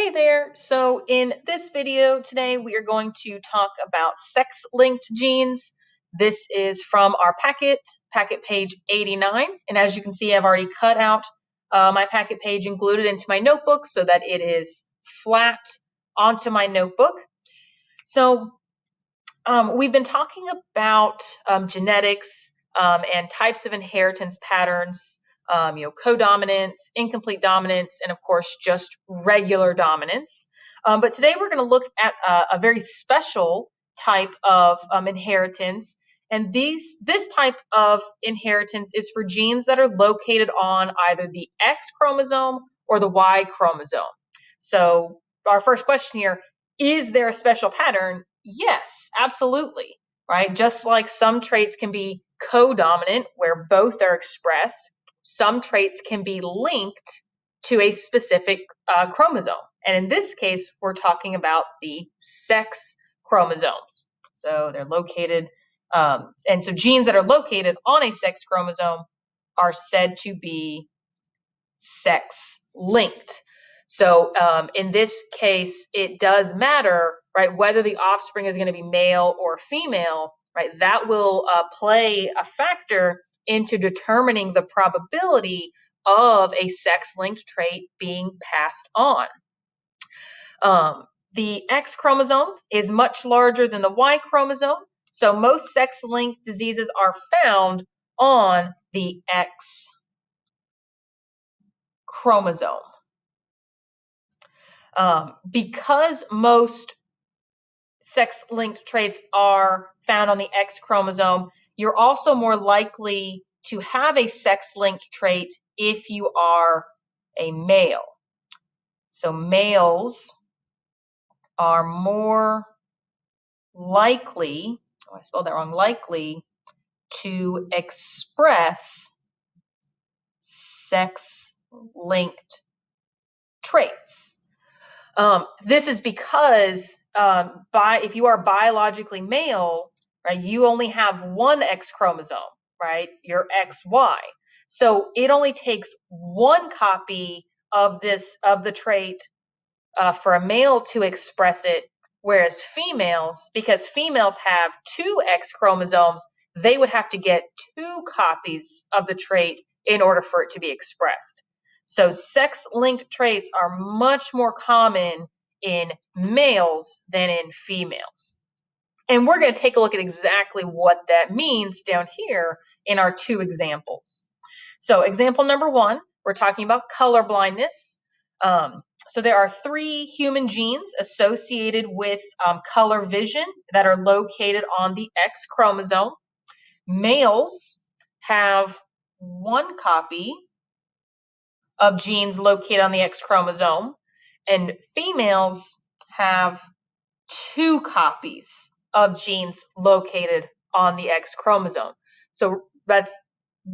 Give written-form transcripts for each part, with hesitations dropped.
Hey there, so in this video today we are going to talk about sex-linked genes. This is from our packet page 89, and as you can see I've already cut out my packet page and glued it into my notebook so that it is flat onto my notebook. So we've been talking about genetics and types of inheritance patterns, codominance, incomplete dominance, and of course just regular dominance. But today we're going to look at a very special type of inheritance, and this type of inheritance is for genes that are located on either the X chromosome or the Y chromosome. So our first question here, is there a special pattern? Yes, absolutely, right? Just like some traits can be codominant, where both are expressed, some traits can be linked to a specific chromosome. And in this case, we're talking about the sex chromosomes. So they're located, and so genes that are located on a sex chromosome are said to be sex-linked. So in this case, it does matter, right, whether the offspring is going to be male or female, right? That will play a factor into determining the probability of a sex-linked trait being passed on. The X chromosome is much larger than the Y chromosome, so most sex-linked diseases are found on the X chromosome. Because most sex-linked traits are found on the X chromosome, you're also more likely to have a sex-linked trait if you are a male. So males are more likely, I spelled that wrong, likely to express sex-linked traits. This is because if you are biologically male, right, you only have one X chromosome, right? Your XY. So it only takes one copy of the trait for a male to express it, whereas females, because females have two X chromosomes, they would have to get two copies of the trait in order for it to be expressed. So sex-linked traits are much more common in males than in females. And we're going to take a look at exactly what that means down here in our two examples. So example number one, we're talking about color blindness. So there are 3 human genes associated with color vision that are located on the X chromosome. Males have 1 copy of genes located on the X chromosome, and females have 2 copies of genes located on the X chromosome. So that's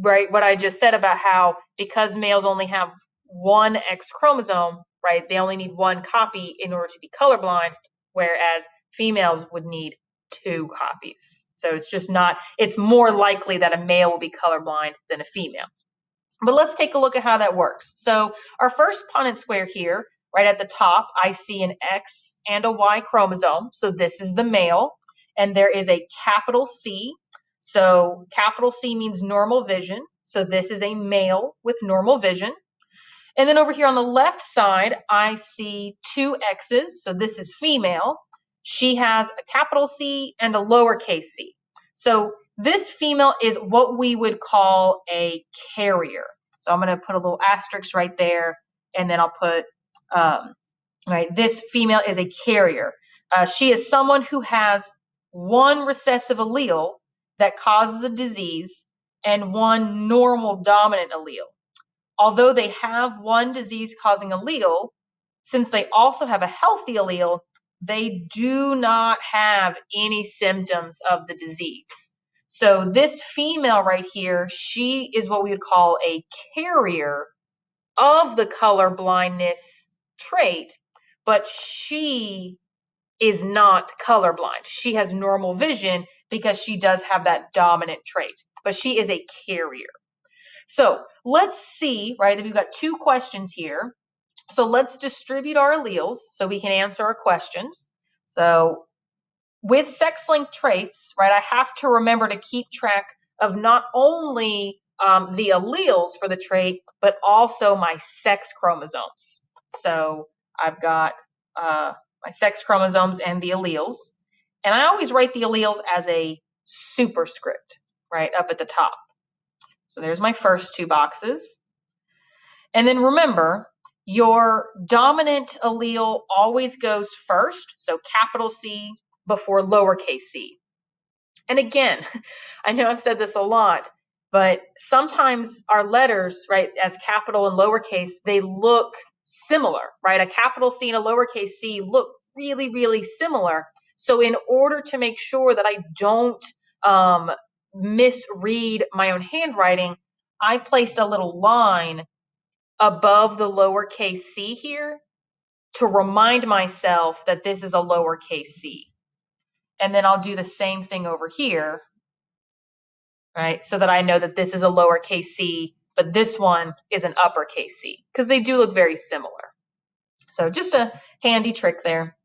right what I just said about how because males only have 1 X chromosome, right, they only need 1 copy in order to be colorblind, whereas females would need 2 copies. So it's more likely that a male will be colorblind than a female. But let's take a look at how that works. So our first Punnett square here, right at the top, I see an X and a Y chromosome. So this is the male, and there is a capital C. So capital C means normal vision. So this is a male with normal vision. And then over here on the left side, I see 2 X's. So this is female. She has a capital C and a lowercase c. So this female is what we would call a carrier. So I'm going to put a little asterisk right there, and then I'll put, right, this female is a carrier. She is someone who has 1 recessive allele that causes a disease and 1 normal dominant allele. Although they have 1 disease-causing allele, since they also have a healthy allele, they do not have any symptoms of the disease. So this female right here, she is what we would call a carrier of the color blindness trait, but she is not colorblind. She has normal vision because she does have that dominant trait, but she is a carrier. So let's see, right, that we've got 2 questions here. So let's distribute our alleles so we can answer our questions. So with sex-linked traits, right, I have to remember to keep track of not only the alleles for the trait, but also my sex chromosomes. So I've got my sex chromosomes and the alleles. And I always write the alleles as a superscript, right, up at the top. So there's my first two boxes. And then remember, your dominant allele always goes first, so capital C before lowercase c. And again, I know I've said this a lot, but sometimes our letters, right, as capital and lowercase, they look similar, right? A capital C and a lowercase c look really, really similar. So in order to make sure that I don't misread my own handwriting, I placed a little line above the lowercase c here to remind myself that this is a lowercase c. And then I'll do the same thing over here, right? So that I know that this is a lowercase c, but this one is an uppercase c, because they do look very similar. So just a handy trick there.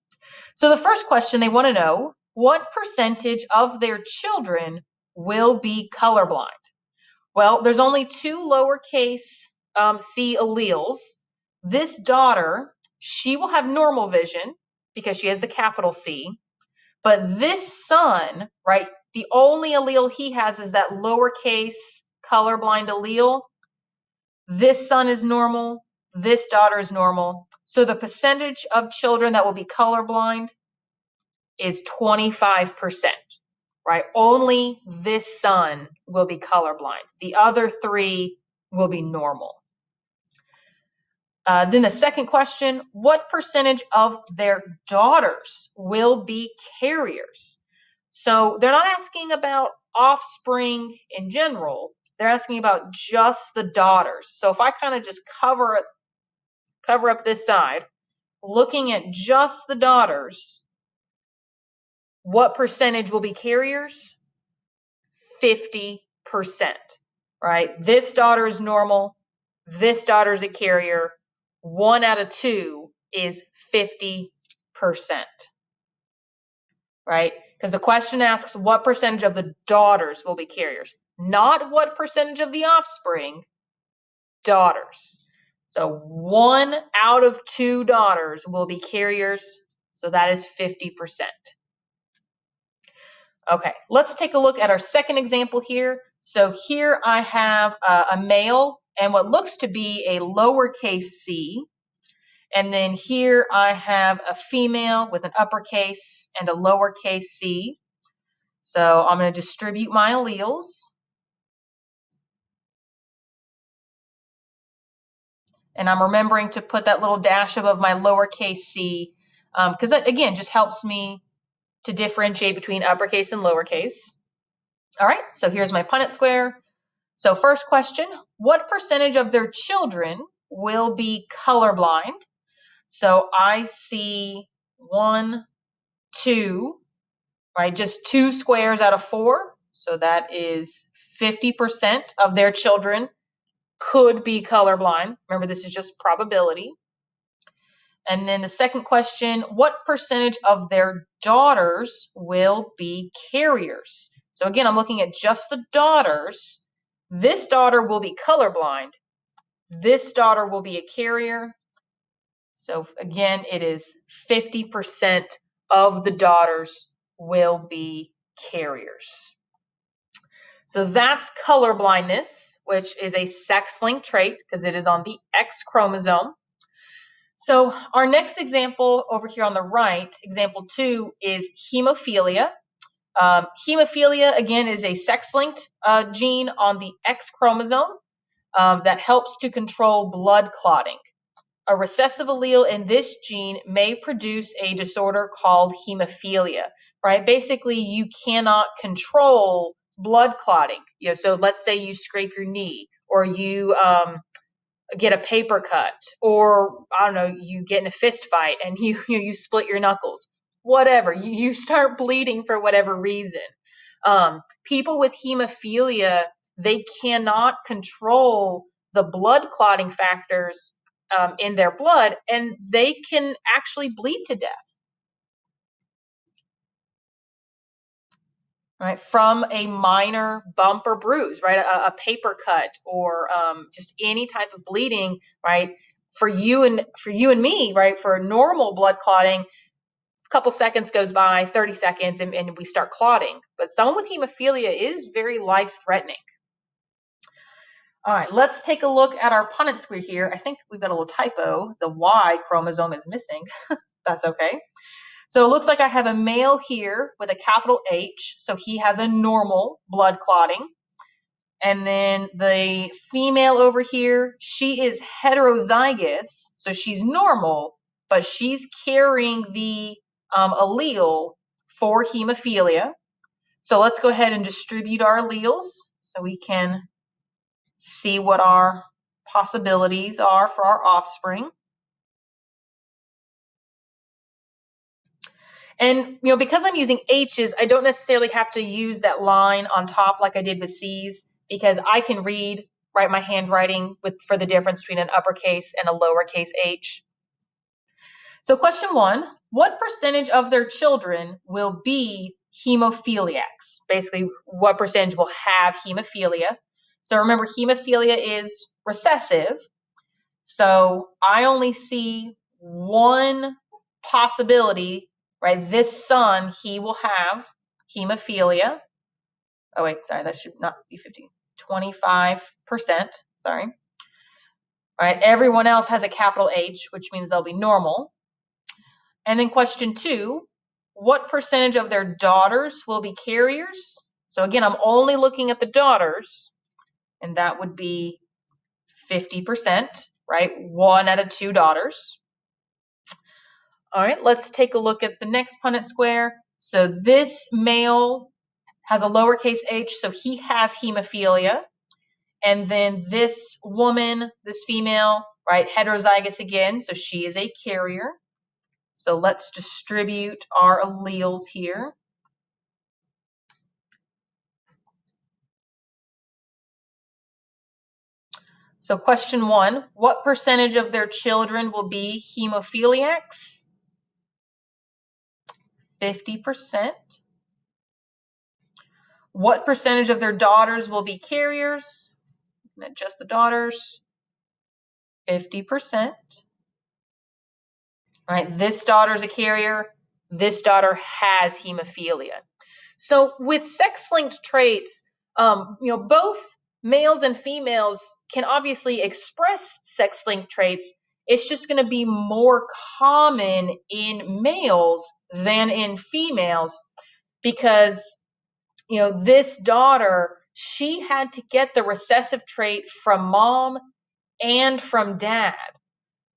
So the first question, they want to know, what percentage of their children will be colorblind? Well, there's only two lowercase c alleles. This daughter, she will have normal vision because she has the capital C. But this son, right, the only allele he has is that lowercase colorblind allele. This son is normal. This daughter is normal. So the percentage of children that will be colorblind is 25%, right? Only this son will be colorblind. The other three will be normal. Then the second question, what percentage of their daughters will be carriers? So they're not asking about offspring in general. They're asking about just the daughters. So if I kind of just cover up this side, looking at just the daughters, what percentage will be carriers? 50%, right? This daughter is normal. This daughter is a carrier. 1 out of 2 is 50%, right? Because the question asks what percentage of the daughters will be carriers, not what percentage of the offspring, daughters. So 1 out of 2 daughters will be carriers, so that is 50%. Okay, let's take a look at our second example here. So here I have a male and what looks to be a lowercase c. And then here I have a female with an uppercase and a lowercase c. So I'm going to distribute my alleles. And I'm remembering to put that little dash above my lowercase c, because that, again, just helps me to differentiate between uppercase and lowercase. All right, so here's my Punnett square. So first question, what percentage of their children will be colorblind? So I see 1, 2, right? Just 2 squares out of 4. So that is 50% of their children could be colorblind. Remember, this is just probability. And then the second question, what percentage of their daughters will be carriers? So again, I'm looking at just the daughters. This daughter will be colorblind. This daughter will be a carrier. So again, it is 50% of the daughters will be carriers. So that's colorblindness, which is a sex-linked trait because it is on the X chromosome. So our next example over here on the right, example 2, is hemophilia. Hemophilia, again, is a sex-linked gene on the X chromosome that helps to control blood clotting. A recessive allele in this gene may produce a disorder called hemophilia, right? Basically, you cannot control blood clotting. So let's say you scrape your knee or you get a paper cut, or I don't know, you get in a fist fight and you split your knuckles, whatever, you start bleeding for whatever reason. People with hemophilia, they cannot control the blood clotting factors in their blood, and they can actually bleed to death. Right, from a minor bump or bruise, right, a paper cut, or just any type of bleeding, right? For you and me, right, for normal blood clotting, a couple seconds goes by, 30 seconds, and we start clotting. But someone with hemophilia is very life-threatening. All right, let's take a look at our Punnett square here. I think we've got a little typo. The Y chromosome is missing. That's okay. So it looks like I have a male here with a capital H, so he has a normal blood clotting. And then the female over here, she is heterozygous, so she's normal, but she's carrying the allele for hemophilia. So let's go ahead and distribute our alleles so we can see what our possibilities are for our offspring. And, because I'm using H's, I don't necessarily have to use that line on top like I did with C's, because I can write my handwriting for the difference between an uppercase and a lowercase h. So question 1, what percentage of their children will be hemophiliacs? Basically, what percentage will have hemophilia? So remember, hemophilia is recessive. So I only see one possibility, right? This son, he will have hemophilia. Oh, wait, sorry, that should not be 25%, sorry. All right, everyone else has a capital H, which means they'll be normal. And then question 2, what percentage of their daughters will be carriers? So again, I'm only looking at the daughters, and that would be 50%, right? 1 out of 2 daughters. All right, let's take a look at the next Punnett square. So this male has a lowercase h, so he has hemophilia. And then this woman, this female, right, heterozygous again, so she is a carrier. So let's distribute our alleles here. So question 1, what percentage of their children will be hemophiliacs? 50%. What percentage of their daughters will be carriers? Just the daughters. 50%. Right, this daughter's a carrier. This daughter has hemophilia. So with sex-linked traits, both males and females can obviously express sex-linked traits. It's just going to be more common in males than in females because, this daughter, she had to get the recessive trait from mom and from dad.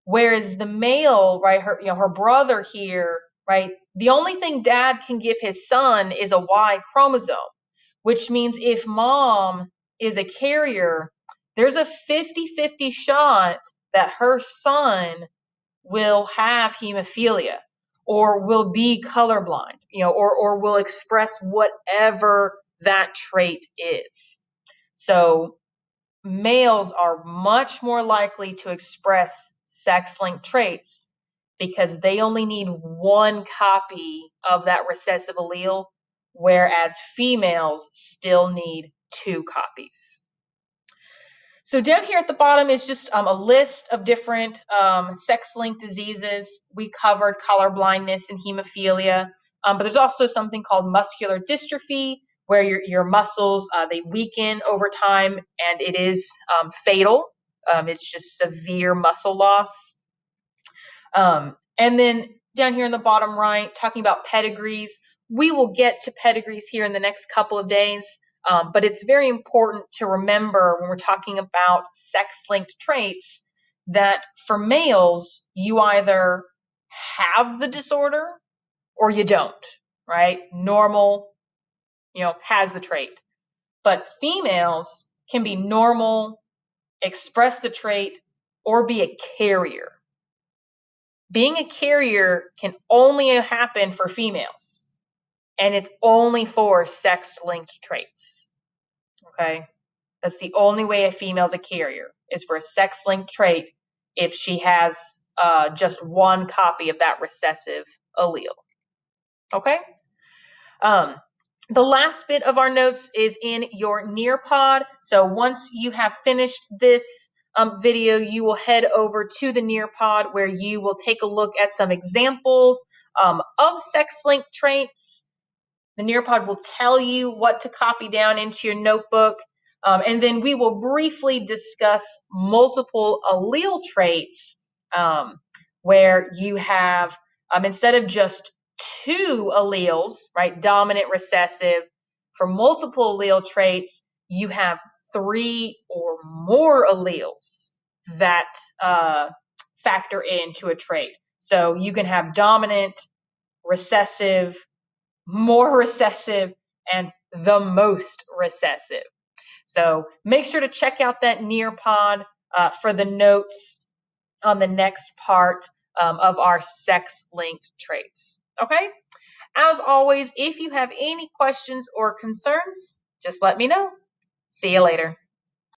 Whereas the male, right, her brother here, right, the only thing dad can give his son is a Y chromosome, which means if mom is a carrier, there's a 50-50 shot that her son will have hemophilia or will be colorblind, or will express whatever that trait is. So males are much more likely to express sex-linked traits because they only need one copy of that recessive allele, whereas females still need 2 copies. So down here at the bottom is just a list of different sex-linked diseases. We covered colorblindness and hemophilia, but there's also something called muscular dystrophy, where your muscles, they weaken over time, and it is fatal. It's just severe muscle loss. And then down here in the bottom right, talking about pedigrees, we will get to pedigrees here in the next couple of days, but it's very important to remember when we're talking about sex-linked traits that for males, you either have the disorder or you don't, right? Normal, has the trait. But females can be normal, express the trait, or be a carrier. Being a carrier can only happen for females, and it's only for sex-linked traits, okay? That's the only way a female's a carrier, is for a sex-linked trait, if she has just one copy of that recessive allele. Okay? The last bit of our notes is in your Nearpod. So once you have finished this video, you will head over to the Nearpod where you will take a look at some examples of sex-linked traits. The Nearpod will tell you what to copy down into your notebook. And then we will briefly discuss multiple allele traits where you have, instead of just two alleles, right, dominant, recessive, for multiple allele traits, you have three or more alleles that factor into a trait. So you can have dominant, recessive, more recessive, and the most recessive. So make sure to check out that Nearpod for the notes on the next part of our sex-linked traits. Okay? As always, if you have any questions or concerns, just let me know. See you later.